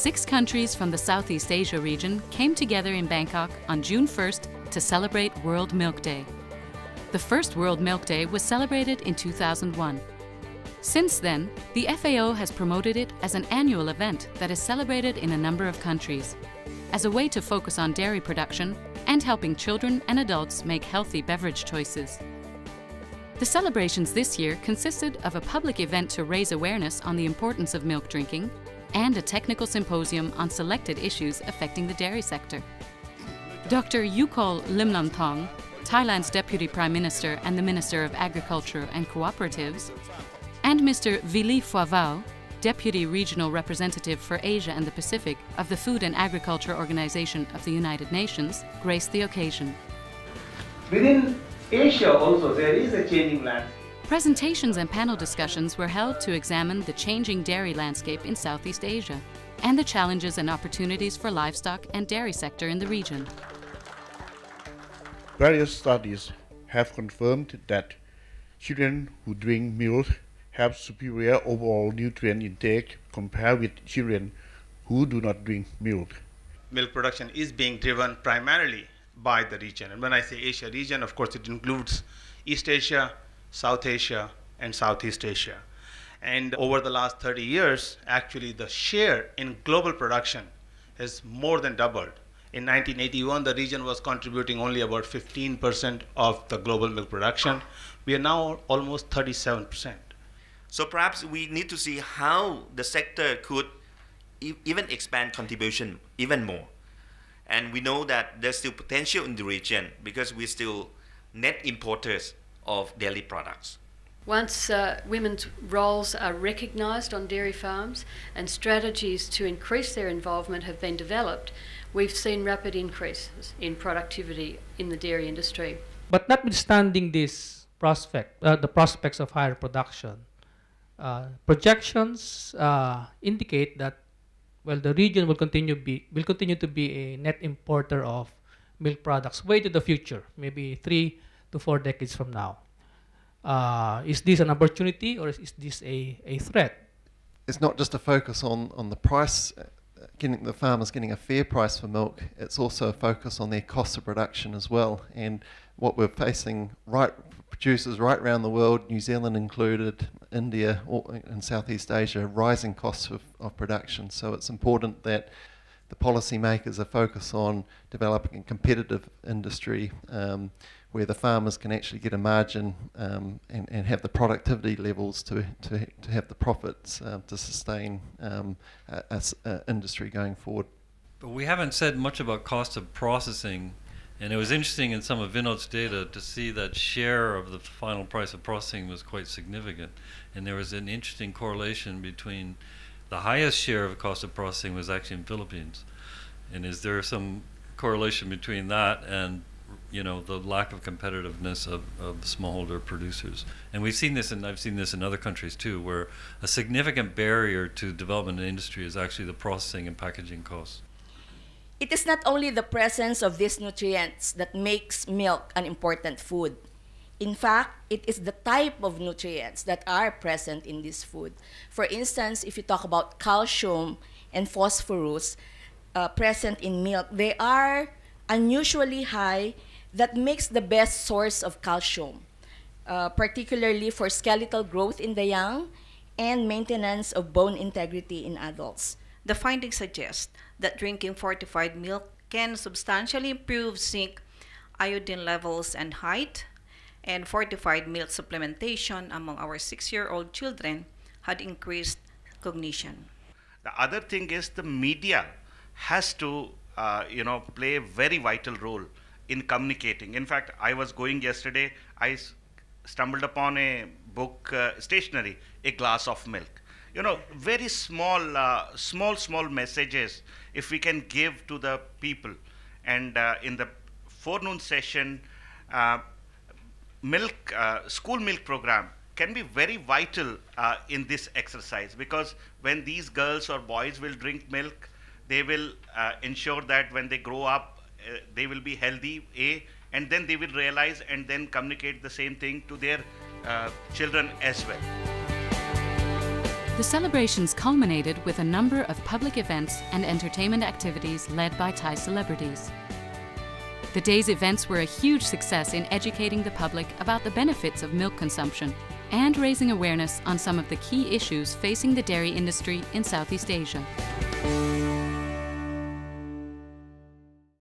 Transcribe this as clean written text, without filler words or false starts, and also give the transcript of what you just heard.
6 countries from the Southeast Asia region came together in Bangkok on June 1st to celebrate World Milk Day. The first World Milk Day was celebrated in 2001. Since then, the FAO has promoted it as an annual event that is celebrated in a number of countries, as a way to focus on dairy production and helping children and adults make healthy beverage choices. The celebrations this year consisted of a public event to raise awareness on the importance of milk drinking and a technical symposium on selected issues affecting the dairy sector. Dr. Yukol Limnamthong, Thailand's Deputy Prime Minister and the Minister of Agriculture and Cooperatives, and Mr. Vili Foivao, Deputy Regional Representative for Asia and the Pacific of the Food and Agriculture Organization of the United Nations, graced the occasion. Within Asia also there is a changing landscape. Presentations and panel discussions were held to examine the changing dairy landscape in Southeast Asia and the challenges and opportunities for livestock and dairy sector in the region. Various studies have confirmed that children who drink milk have superior overall nutrient intake compared with children who do not drink milk. Milk production is being driven primarily by the region. And when I say Asia region, of course it includes East Asia, South Asia, and Southeast Asia. And over the last 30 years, actually the share in global production has more than doubled. In 1981, the region was contributing only about 15% of the global milk production. We are now almost 37%. So perhaps we need to see how the sector could even expand contribution even more. And we know that there's still potential in the region because we're still net importers of dairy products. Once women's roles are recognised on dairy farms and strategies to increase their involvement have been developed, we've seen rapid increases in productivity in the dairy industry. But notwithstanding this prospect, the prospects of higher production, projections indicate that the region will continue to be a net importer of milk products way to the future, maybe 3 to 4 decades from now. Is this an opportunity or is this a threat? It's not just a focus on the price, getting the farmers getting a fair price for milk. It's also a focus on their cost of production as well. And what we're facing producers right around the world, New Zealand included, India and Southeast Asia, rising costs of production. So it's important that the policymakers are focused on developing a competitive industry where the farmers can actually get a margin and have the productivity levels to have the profits to sustain industry going forward. But we haven't said much about cost of processing. And it was interesting in some of Vinod's data to see that share of the final price of processing was quite significant. And there was an interesting correlation between the highest share of the cost of processing was actually in Philippines. And is there some correlation between that and the lack of competitiveness of the smallholder producers? And we've seen this, and I've seen this in other countries too, where a significant barrier to development in industry is actually the processing and packaging costs. It is not only the presence of these nutrients that makes milk an important food. In fact, it is the type of nutrients that are present in this food. For instance, if you talk about calcium and phosphorus present in milk, they are unusually high. That makes the best source of calcium, particularly for skeletal growth in the young and maintenance of bone integrity in adults. The findings suggest that drinking fortified milk can substantially improve zinc, iodine levels and height, and fortified milk supplementation among our 6-year-old children had increased cognition. The other thing is the media has to play a very vital role in communicating. In fact, I was going yesterday, I stumbled upon a book, stationery, A Glass of Milk. Very small messages if we can give to the people. And in the forenoon session, school milk program can be very vital in this exercise, because when these girls or boys will drink milk, they will ensure that when they grow up, they will be healthy, and then they will realize and then communicate the same thing to their children as well. The celebrations culminated with a number of public events and entertainment activities led by Thai celebrities. The day's events were a huge success in educating the public about the benefits of milk consumption and raising awareness on some of the key issues facing the dairy industry in Southeast Asia.